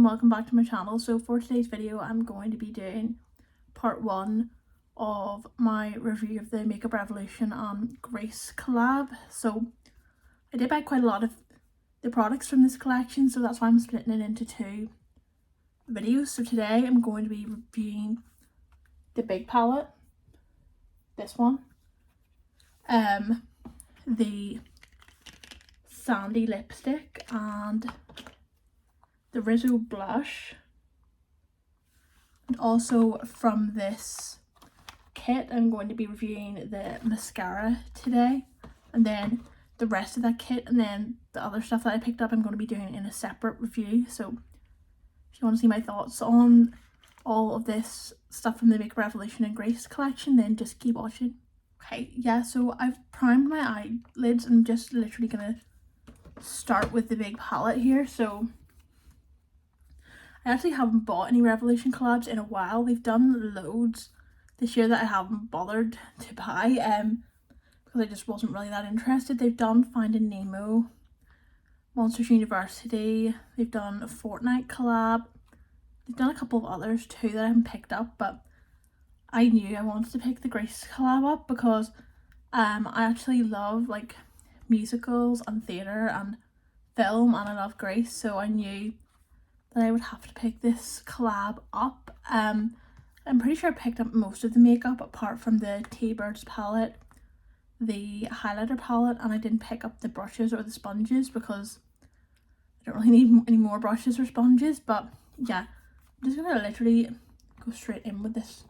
and welcome back to my channel. So for today's video I'm going to be doing part 1 of my review of the Makeup Revolution and Grace collab. So I did buy quite a lot of the products from this collection, so that's why I'm splitting it into 2 videos. So today I'm going to be reviewing the big palette, this one, the sandy lipstick and the Rizzo blush, and also from this kit I'm going to be reviewing the mascara today, and then the rest of that kit, and then the other stuff that I picked up I'm going to be doing in a separate review. So if you want to see my thoughts on all of this stuff from the Makeup Revolution and Grace collection, then just keep watching. Okay, yeah, so I've primed my eyelids. I'm just literally gonna start with the big palette here. So I actually haven't bought any Revolution collabs in a while. They've done loads this year that I haven't bothered to buy because I just wasn't really that interested. They've done Finding Nemo, Monsters University, they've done a Fortnite collab, they've done a couple of others too that I haven't picked up, but I knew I wanted to pick the Grace collab up because I actually love like musicals and theatre and film, and I love Grace, so I knew that I would have to pick this collab up. I'm pretty sure I picked up most of the makeup apart from the T-Birds palette, the highlighter palette, and I didn't pick up the brushes or the sponges because I don't really need any more brushes or sponges. But yeah, I'm just gonna literally go straight in with this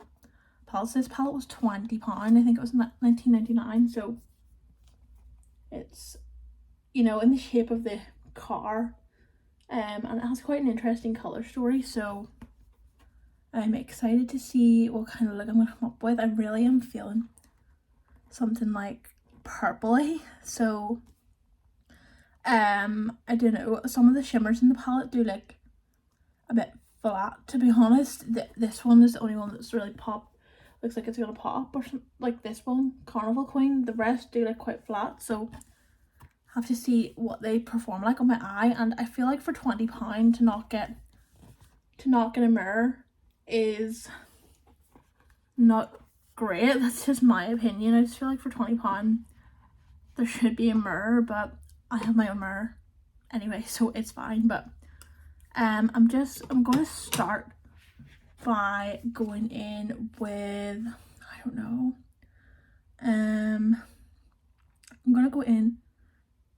palette. So this palette was £20. I think it was $19.99, so it's, you know, in the shape of the car, and it has quite an interesting colour story, so I'm excited to see what kind of look I'm going to come up with. I really am feeling something like purpley, so I don't know, some of the shimmers in the palette do look a bit flat, to be honest. This one is the only one that's really looks like it's gonna pop, or something like this one, Carnival Queen. The rest do look quite flat, so have to see what they perform like on my eye. And I feel like for £20 to not get a mirror is not great. That's just my opinion. I just feel like for £20 there should be a mirror, but I have my own mirror anyway, so it's fine. But I'm going to start by going in with, I don't know, I'm going to go in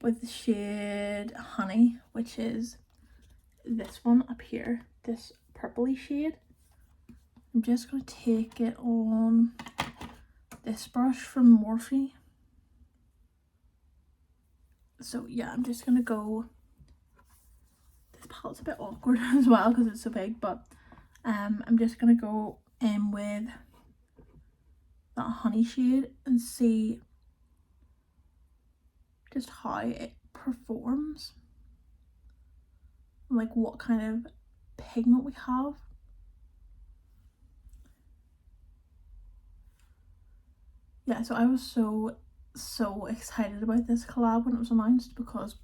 with the shade Honey, which is this one up here, this purpley shade. I'm just going to take it on this brush from Morphe. So yeah, I'm just going to go, this palette's a bit awkward as well because it's so big, but I'm just going to go in with that Honey shade and see just how it performs, like what kind of pigment we have. Yeah, so I was so excited about this collab when it was announced because,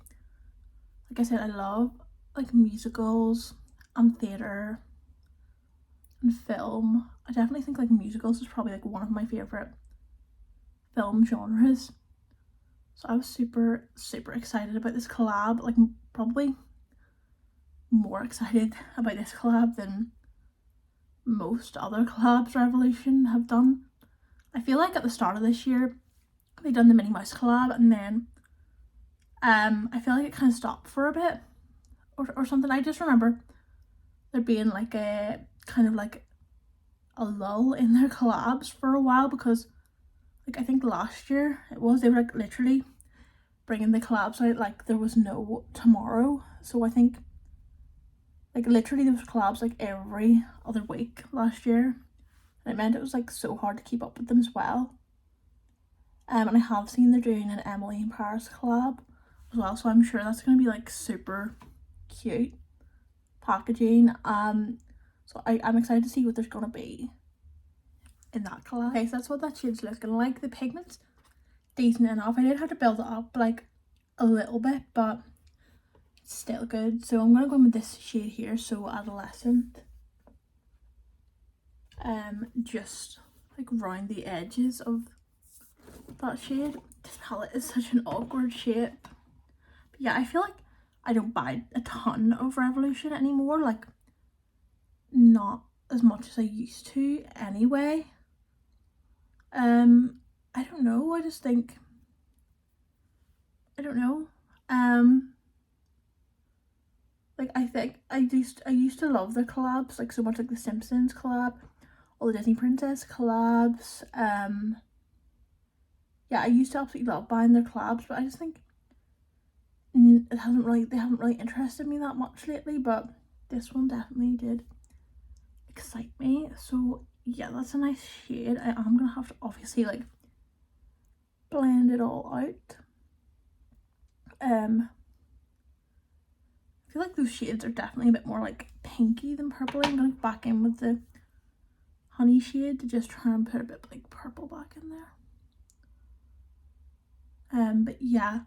like I said, I love like musicals and theatre and film. I definitely think like musicals is probably like one of my favourite film genres. So I was super excited about this collab, like probably more excited about this collab than most other collabs Revolution have done. I feel like at the start of this year they done the Minnie Mouse collab, and then I feel like it kind of stopped for a bit or something. I just remember there being like a kind of like a lull in their collabs for a while because, like, I think last year they were like literally bringing the collabs out like there was no tomorrow. So I think like literally there was collabs like every other week last year, and it meant it was like so hard to keep up with them as well. And I have seen they're doing an Emily in Paris collab as well, so I'm sure that's going to be like super cute packaging. So I'm excited to see what there's going to be in that collab. Okay, so that's what that shade's looking like. The pigment's decent enough. I did have to build it up like a little bit, but still good. So I'm gonna go in with this shade here, so Adolescent. Just like round the edges of that shade. This palette is such an awkward shape. But yeah, I feel like I don't buy a ton of Revolution anymore, like not as much as I used to anyway. I don't know, I just think, I don't know. Like I think I used to love the collabs, like so much, like the Simpsons collab, all the Disney Princess collabs. Yeah, I used to absolutely love buying their collabs, but I just think they haven't really interested me that much lately, but this one definitely did excite me. So yeah, that's a nice shade. I am gonna have to obviously like blend it all out. I feel like those shades are definitely a bit more like pinky than purple. I'm gonna go back in with the honey shade to just try and put a bit like purple back in there. But yeah,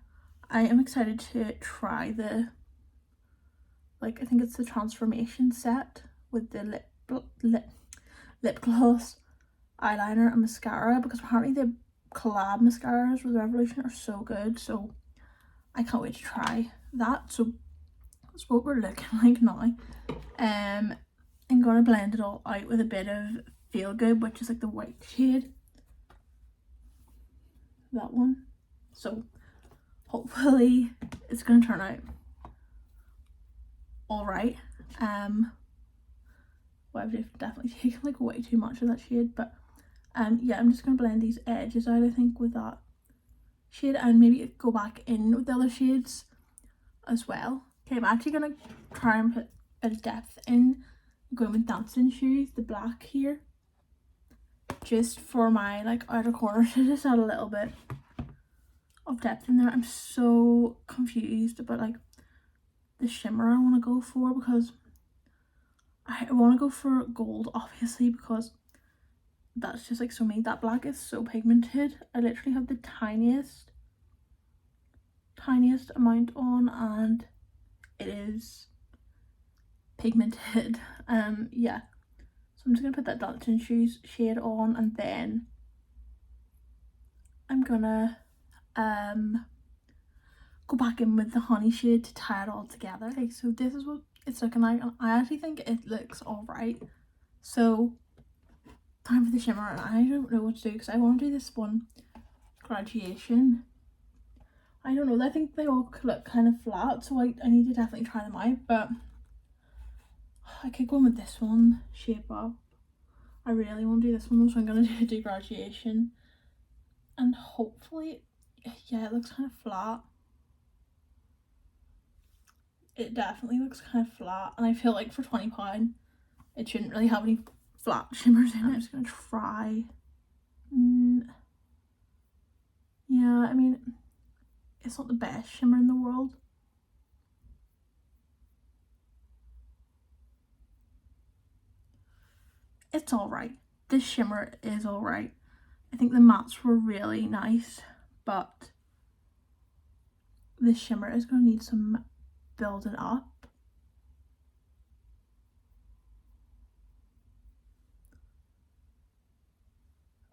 I am excited to try the, like, I think it's the transformation set with the lip gloss, eyeliner and mascara, because apparently the collab mascaras with Revolution are so good, so I can't wait to try that. So that's what we're looking like now. I'm gonna blend it all out with a bit of Feel Good, which is like the white shade, that one. So hopefully it's gonna turn out all right. Well, I've definitely taken like way too much of that shade, but yeah, I'm just gonna blend these edges out, I think, with that shade, and maybe go back in with the other shades as well. Okay, I'm actually gonna try and put a bit of depth in. I'm going with Dancing Shoes, the black here, just for my like outer corner to just add a little bit of depth in there. I'm so confused about like the shimmer I want to go for, because I want to go for gold obviously, because that's just like so me. That black is so pigmented. I literally have the tiniest amount on and it is pigmented. Yeah, so I'm just gonna put that Dancing Shoes shade on, and then I'm gonna go back in with the honey shade to tie it all together. Okay, so this is what it's looking like, and I actually think it looks all right. So time for the shimmer, and I don't know what to do because I want to do this one Graduation. I don't know, I think they all look kind of flat, so I need to definitely try them out, but I could go in with this one, Shape Up. I really want to do this one, so I'm going to do Graduation, and hopefully, yeah, it looks kind of flat. It definitely looks kind of flat, and I feel like for £20 it shouldn't really have any flat shimmers in it. I'm just going to try. Yeah, I mean, it's not the best shimmer in the world. It's alright. This shimmer is alright. I think the mattes were really nice, but this shimmer is going to need some building up.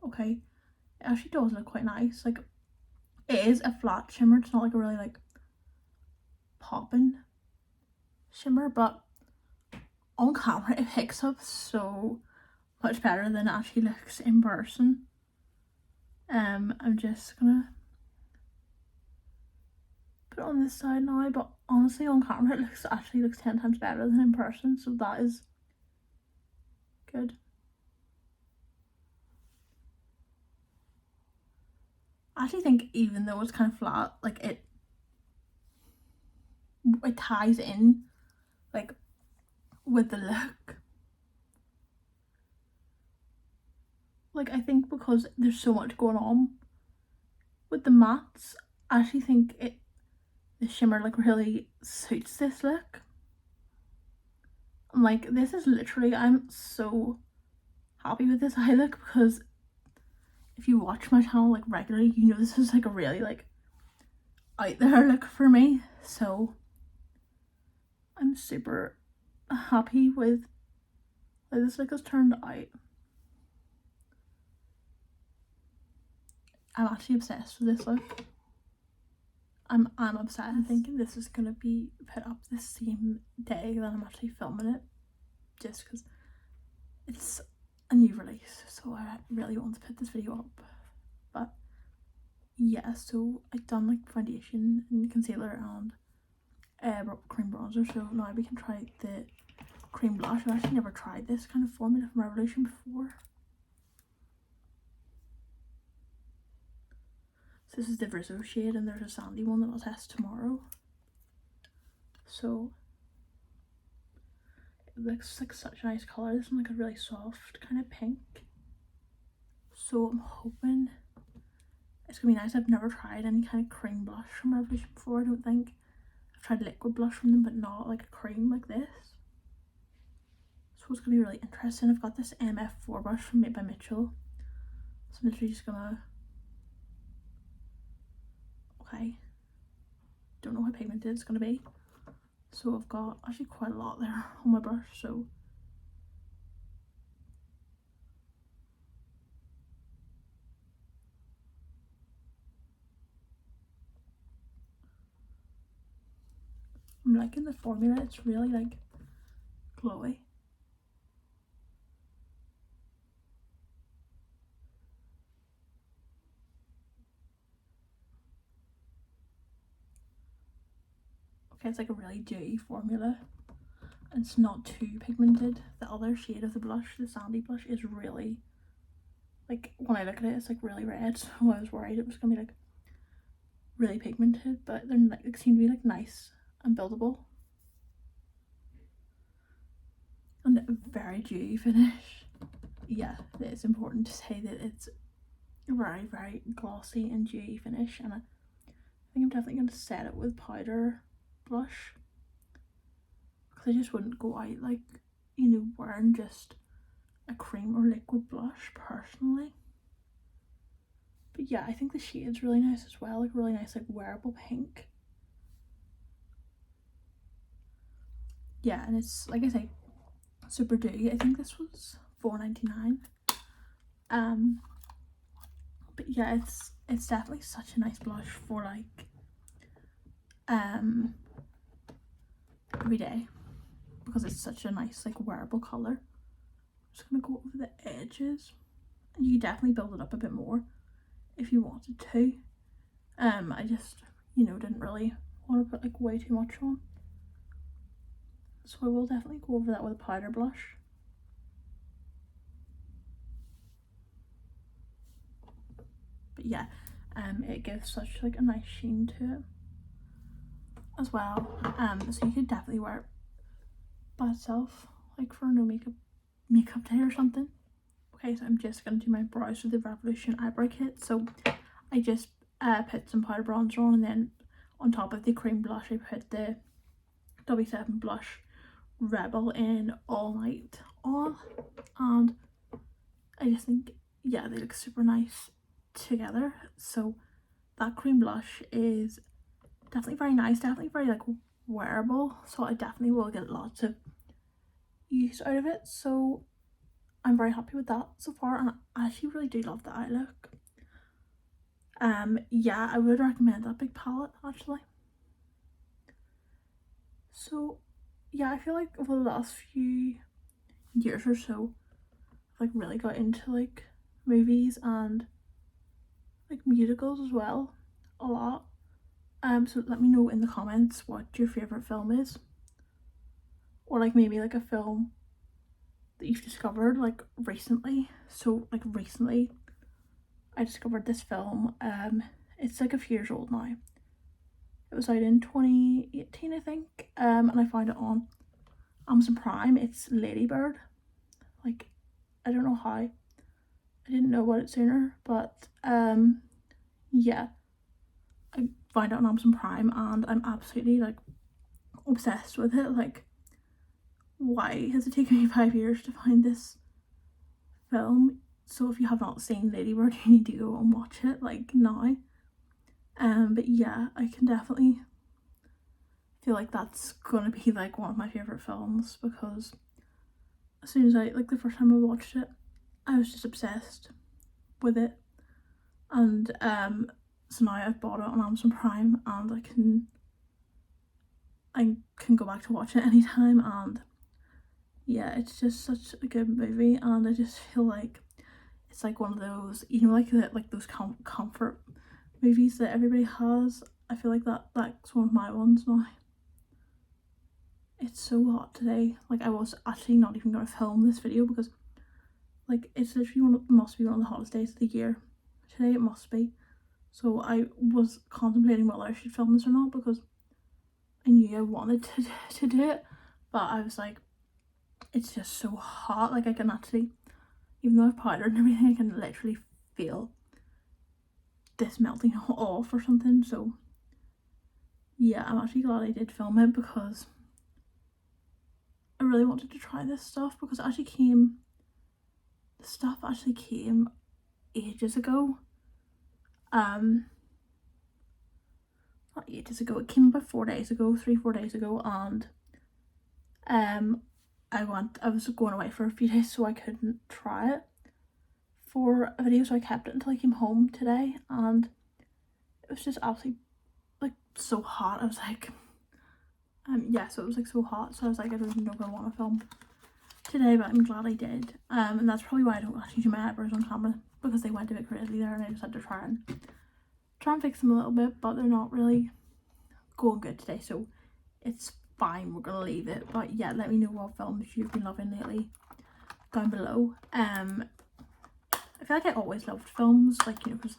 Okay, it actually does look quite nice. Like, it is a flat shimmer, it's not like a really like popping shimmer, but on camera it picks up so much better than it actually looks in person. I'm just gonna put it on this side now, but honestly on camera it actually looks 10 times better than in person, so that is good. I actually think even though it's kind of flat, like it ties in like with the look. Like, I think because there's so much going on with the mattes, I actually think the shimmer like really suits this look. I'm like, this is literally, I'm so happy with this eye look, because if you watch my channel like regularly, you know this is like a really like out there look for me. So I'm super happy with how this look has turned out. I'm actually obsessed with this look. I'm obsessed. I'm thinking this is gonna be put up the same day that I'm actually filming it, just because it's a new release, so I really want to put this video up. But yeah, so I've done like foundation and concealer and cream bronzer, so now we can try the cream blush. I've actually never tried this kind of formula from Revolution before. So this is the Rizzo shade, and there's a sandy one that I'll test tomorrow. So it looks like such a nice colour. This one like a really soft kind of pink. So I'm hoping it's gonna be nice. I've never tried any kind of cream blush from Revolution before, I don't think. I've tried liquid blush from them, but not like a cream like this. So it's gonna be really interesting. I've got this MF4 brush from Made by Mitchell. So I'm literally just gonna, okay, don't know how pigmented it's gonna be. So I've got actually quite a lot there on my brush, so I'm liking the formula. It's really like glowy. Okay, it's like a really dewy formula. It's not too pigmented. The other shade of the blush, the sandy blush, is really, like, when I look at it, it's like really red. So I was worried it was gonna be like really pigmented, but they're like, they seem to be like nice and buildable. And a very dewy finish. Yeah, it's important to say that it's a very, very glossy and dewy finish, and I think I'm definitely going to set it with powder blush, because I just wouldn't go out like, you know, wearing just a cream or liquid blush personally. But yeah, I think the shade's really nice as well, like really nice like wearable pink. Yeah, and it's, like I say, super dewy. I think this was $4.99. But yeah, it's definitely such a nice blush for like every day, because it's such a nice like wearable color. I'm just gonna go over the edges, and you definitely build it up a bit more if you wanted to. I just, you know, didn't really want to put like way too much on, so I will definitely go over that with a powder blush. But yeah, it gives such like a nice sheen to it as well. So you could definitely wear it by itself, like for no makeup day or something. Okay, so I'm just gonna do my brows with the Revolution eyebrow kit. So I just put some powder bronzer on, and then on top of the cream blush I put the W7 blush Rebel in All Night on, and I just think, yeah, they look super nice together. So that cream blush is definitely very nice, definitely very like wearable, so I definitely will get lots of use out of it. So I'm very happy with that so far, and I actually really do love the eye look. Yeah, I would recommend that big palette actually. So yeah, I feel like over the last few years or so I've like really got into like movies and like musicals as well a lot. So let me know in the comments what your favorite film is, or like maybe like a film that you've discovered like recently. So like recently I discovered this film. It's like a few years old now. It was out in 2018 I think, and I found it on Amazon Prime. It's Lady Bird. Like, I don't know how I didn't know about it sooner, but yeah, I found it on Amazon Prime and I'm absolutely like obsessed with it. Like, why has it taken me 5 years to find this film? So if you have not seen Lady Bird, you need to go and watch it like now. But yeah, I can definitely, feel like that's gonna be like one of my favourite films, because as soon as I, like the first time I watched it, I was just obsessed with it. And so now I've bought it on Amazon Prime, and I can go back to watch it anytime. And yeah, it's just such a good movie, and I just feel like it's like one of those, you know, like those comfort movies that everybody has. I feel like that's one of my ones now. It's so hot today. Like, I was actually not even going to film this video because like it's literally must be one of the hottest days of the year. Today it must be. So I was contemplating whether I should film this or not, because I knew I wanted to do it, but I was like, it's just so hot. Like, I can actually, even though I've powdered and everything, I can literally feel this melting off or something. So yeah, I'm actually glad I did film it, because I really wanted to try this stuff, because the stuff actually came ages ago. Not ages ago, it came about 4 days ago, 3-4 days ago, and I was going away for a few days, so I couldn't try it for a video, so I kept it until I came home today, and it was just absolutely like so hot. I was like, yeah, so it was like so hot, so I was like, I don't even know if I want to film today, but I'm glad I did. And that's probably why I don't actually do my eyebrows on camera, because they went a bit crazy there, and I just had to try and fix them a little bit, but they're not really going good today, so it's fine, we're gonna leave it. But yeah, let me know what films you've been loving lately down below. I feel like I always loved films, like, you know, because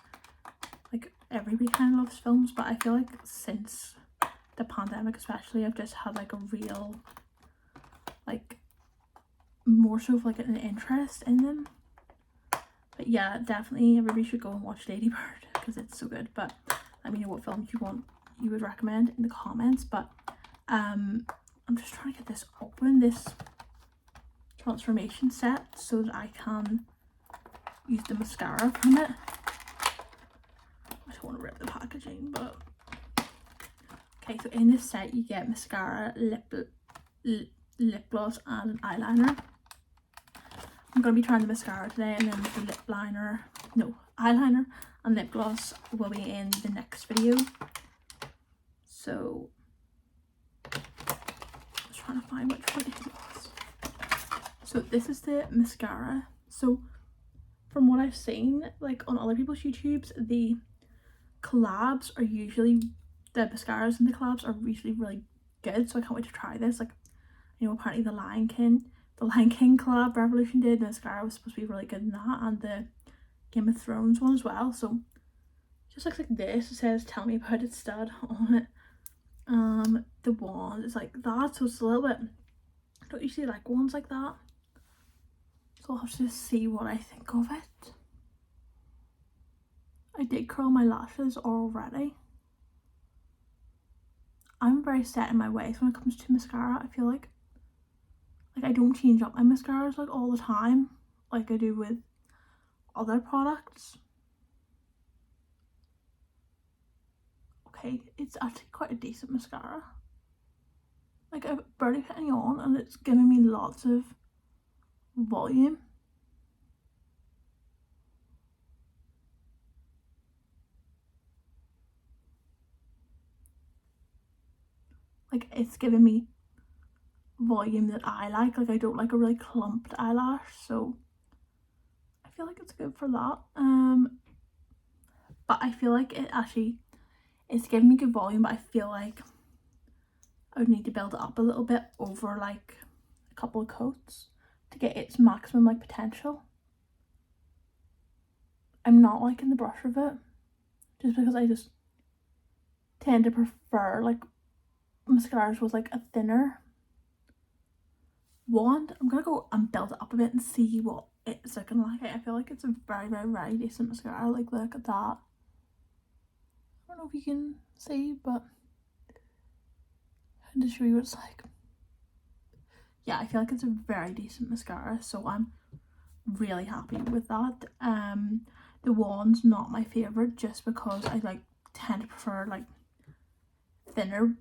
like everybody kind of loves films, but I feel like since the pandemic especially, I've just had like a real, like, more so of like an interest in them. But yeah, definitely everybody should go and watch Lady Bird, because it's so good. But let me know what films you would recommend in the comments. But I'm just trying to get this open, this transformation set, so that I can use the mascara from it. I don't want to rip the packaging, but okay, so in this set you get mascara, lip gloss and an eyeliner. I'm going to be trying the mascara today, and then the eyeliner and lip gloss will be in the next video. So I was trying to find which one it was. So this is the mascara. So from what I've seen, like on other people's YouTubes, the collabs are usually, the mascaras and the collabs are usually really good, so I can't wait to try this. Like, you know, apparently the Lion King collab Revolution did, the mascara was supposed to be really good in that, and the Game of Thrones one as well. So it just looks like this. It says "Tell me about it, stud" on it. The wand is like that, so it's a little bit, I don't usually like wands like that, so I'll have to see what I think of it. I did curl my lashes already. I'm very set in my ways when it comes to mascara. I feel like I don't change up my mascaras like all the time like I do with other products. Okay, it's actually quite a decent mascara. Like, I've barely put any on, and it's giving me lots of volume. Like, it's giving me volume that I like. Like, I don't like a really clumped eyelash, so I feel like it's good for that. But I feel like it's giving me good volume, but I feel like I would need to build it up a little bit over like a couple of coats to get its maximum like potential. I'm not liking the brush of it, just because I just tend to prefer like mascaras with like a thinner wand. I'm gonna go and build it up a bit and see what it's looking like. I feel like it's a very, very, very decent mascara. Like, look at that. I don't know if you can see, but I'm to show you what it's like. Yeah, I feel like it's a very decent mascara, so I'm really happy with that. The wand's not my favorite, just because I like tend to prefer like thinner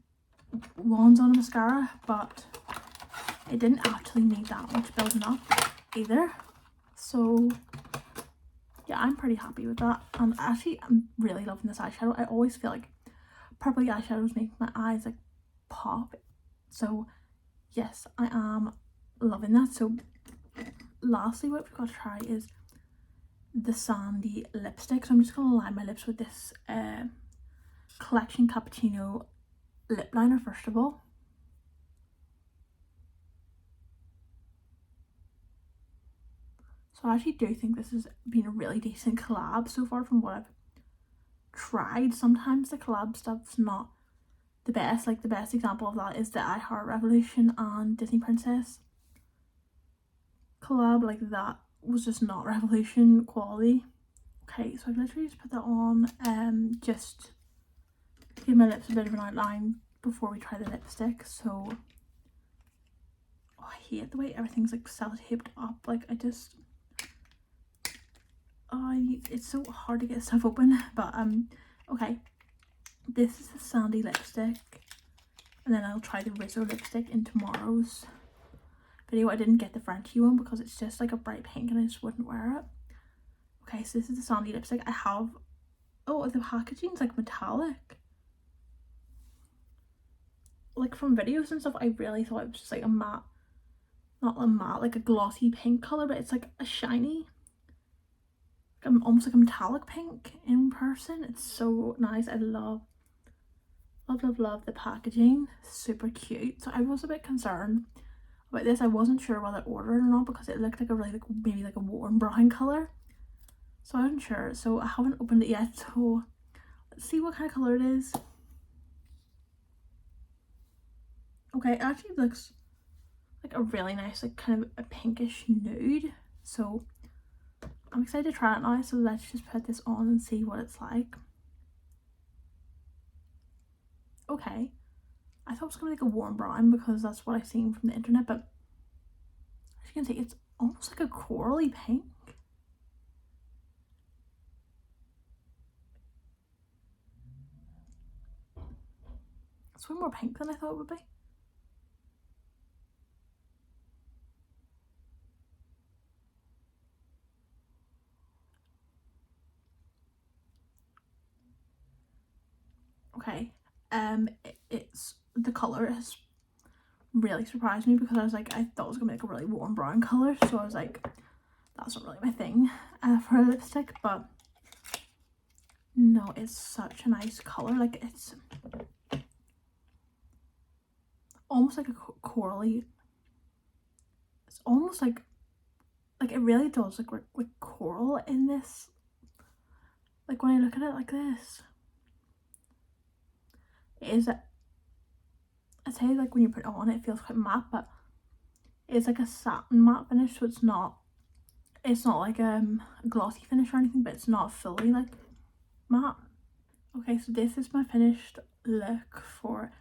ones on a mascara, but it didn't actually need that much building up either. So yeah, I'm pretty happy with that. And actually, I'm really loving this eyeshadow. I always feel like purpley eyeshadows make my eyes like pop. So yes, I am loving that. So lastly, what we've got to try is the sandy lipstick. So I'm just gonna line my lips with this Collection Cappuccino lip liner first of all. So I actually do think this has been a really decent collab so far from what I've tried. Sometimes the collab stuff's not the best. Like the best example of that is the I Heart Revolution and Disney Princess collab. Like that was just not Revolution quality. Okay, so I've literally just put that on just to give my lips a bit of an outline before we try the lipstick. So I hate the way everything's like sellotaped up. Like it's so hard to get stuff open. But okay, this is the sandy lipstick, and then I'll try the Rizzo lipstick in tomorrow's video. I didn't get the Frenchy one because it's just like a bright pink and I just wouldn't wear it. Okay, so this is the sandy lipstick. I have, oh, the packaging's like metallic. Like from videos and stuff, I really thought it was just like a matte, not a matte, like a glossy pink color, but it's like a shiny, almost like a metallic pink in person. It's so nice. I love the packaging. Super cute. So I was a bit concerned about this. I wasn't sure whether to order it or not because it looked like a really like maybe like a warm brown color. So I wasn't sure. So I haven't opened it yet. So let's see what kind of color it is. Okay, it actually looks like a really nice, like kind of a pinkish nude. So I'm excited to try it now. So let's just put this on and see what it's like. Okay, I thought it was gonna be like a warm brown because that's what I've seen from the internet, but as you can see, it's almost like a corally pink. It's way more pink than I thought it would be. Okay, it's the color has really surprised me because I was like, I thought it was gonna be like a really warm brown color, so I was like, that's not really my thing for a lipstick. But no, it's such a nice color. Like it's almost like a corally. It's almost like it really does look like coral in this. Like when I look at it like this, it is. I'd say like when you put it on, it feels quite matte, but it's like a satin matte finish, so it's not like a glossy finish or anything, but it's not fully like matte. Okay, so this is my finished look for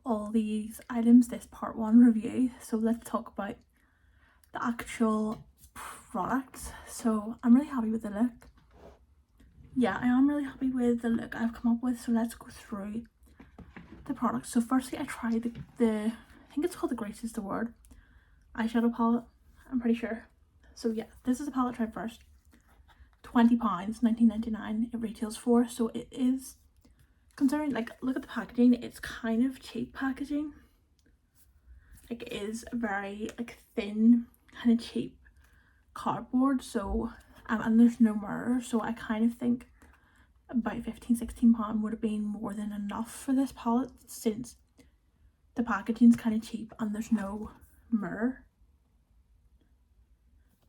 all these items, this part 1 review. So let's talk about the actual products. So I'm really happy with the look. Yeah, I am really happy with the look I've come up with. So let's go through the products. So firstly, I tried the I think it's called the Grace is the Word eyeshadow palette, I'm pretty sure. So yeah, this is the palette I tried first. £20, $19.99 it retails for. So it is, considering, like, look at the packaging, it's kind of cheap packaging. Like it is very like thin, kind of cheap cardboard. So and there's no mirror, so I kind of think about £15-16 would have been more than enough for this palette, since the packaging's kind of cheap and there's no mirror.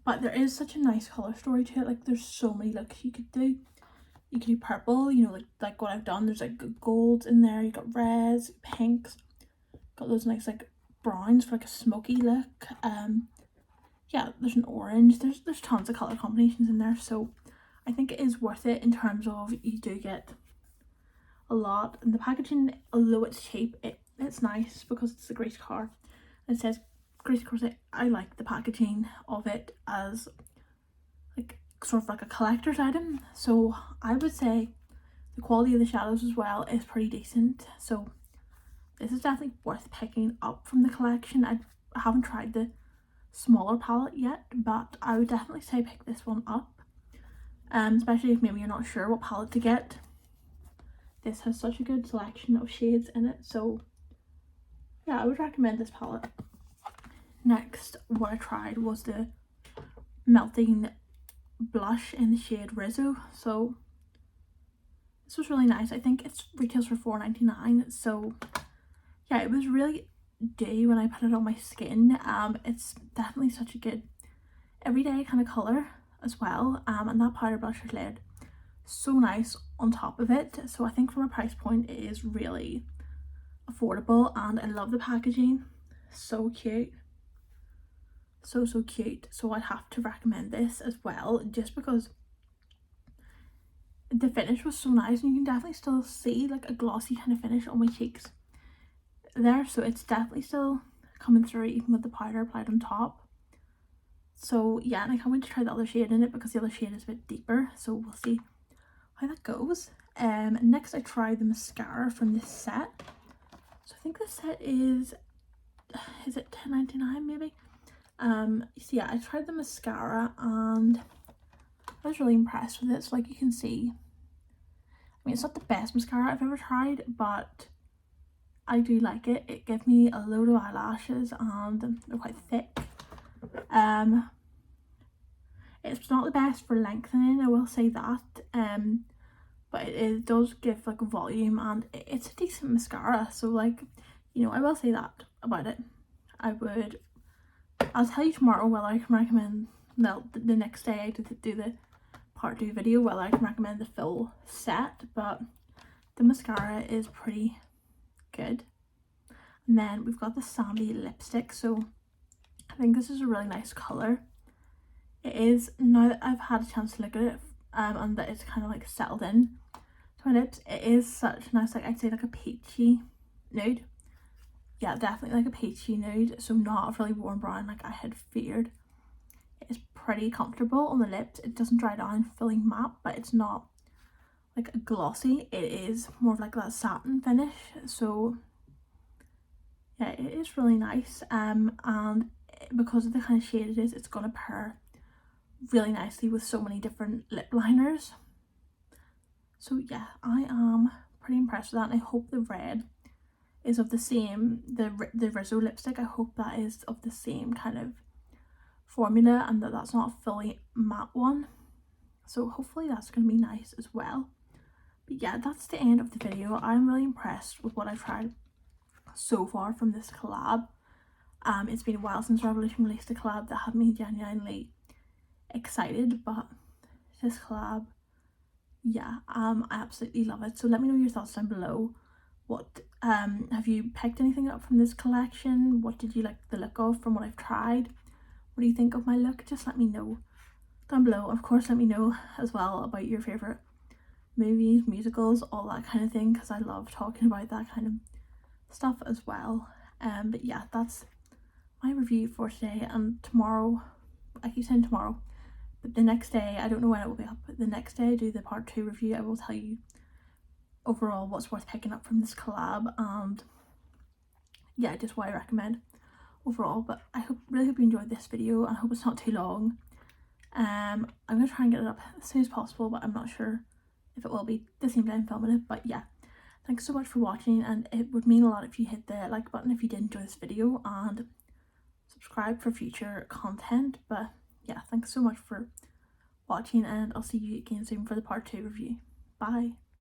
But there is such a nice color story to it. Like there's so many looks you could do. You could do purple, you know, like what I've done. There's like golds in there, you got reds, pinks, got those nice like browns for like a smoky look. Yeah, there's an orange, there's tons of color combinations in there. So I think it is worth it in terms of you do get a lot. And the packaging, although it's cheap, it's nice because it's the Grace card. It says Grace Corset. I like the packaging of it as like sort of like a collector's item. So I would say the quality of the shadows as well is pretty decent. So this is definitely worth picking up from the collection. I haven't tried the smaller palette yet, but I would definitely say pick this one up, especially if maybe you're not sure what palette to get. This has such a good selection of shades in it, so yeah, I would recommend this palette. Next, what I tried was the melting blush in the shade Rizzo. So this was really nice. I think it retails for $4.99, so yeah, it was really dewy when I put it on my skin. It's definitely such a good everyday kind of colour as well, and that powder blush is laid so nice on top of it. So I think from a price point it is really affordable, and I love the packaging. So cute, so cute. So I'd have to recommend this as well, just because the finish was so nice, and you can definitely still see like a glossy kind of finish on my cheeks there, so it's definitely still coming through even with the powder applied on top. So yeah, and I can't wait to try the other shade in it, because the other shade is a bit deeper, so we'll see how that goes. Next I tried the mascara from this set. So I think this set is it $10.99 maybe? So yeah, I tried the mascara and I was really impressed with it. So like you can see, I mean, it's not the best mascara I've ever tried, but I do like it. It gives me a load of eyelashes and they're quite thick. It's not the best for lengthening, I will say that, but it does give like volume, and it's a decent mascara. So like, you know, I will say that about it. I'll tell you tomorrow whether I can recommend, well, the next day I do the part 2 video, whether I can recommend the full set, but the mascara is pretty good. And then we've got the sandy lipstick. So I think this is a really nice colour. It is, now that I've had a chance to look at it, and that it's kind of like settled in to my lips, it is such nice, like I'd say like a peachy nude. Yeah, definitely like a peachy nude, so not a really warm brown like I had feared. It is pretty comfortable on the lips. It doesn't dry down fully matte, but it's not like a glossy. It is more of like that satin finish, so yeah, it is really nice. And because of the kind of shade it is, it's gonna pair really nicely with so many different lip liners. So yeah, I am pretty impressed with that, and I hope the red is of the same, the Rizzo lipstick, I hope that is of the same kind of formula, and that's not a fully matte one. So hopefully that's going to be nice as well. But yeah, that's the end of the video. I'm really impressed with what I've tried so far from this collab. It's been a while since Revolution released a collab that had me genuinely excited, but this collab, yeah, I absolutely love it. So let me know your thoughts down below. What have you picked anything up from this collection? What did you like the look of from what I've tried? What do you think of my look? Just let me know down below. Of course, let me know as well about your favorite movies, musicals, all that kind of thing, because I love talking about that kind of stuff as well. But yeah, that's my review for today. And tomorrow, I keep saying tomorrow, but the next day, I don't know when it will be up, but the next day I do the part 2 review. I will tell you overall what's worth picking up from this collab, and yeah, just what I recommend overall. But I really hope you enjoyed this video, and I hope it's not too long. I'm gonna try and get it up as soon as possible, but I'm not sure if it will be the same day I'm filming it. But yeah, thanks so much for watching, and it would mean a lot if you hit the like button if you did enjoy this video, and subscribe for future content. But yeah, thanks so much for watching, and I'll see you again soon for the part 2 review. Bye.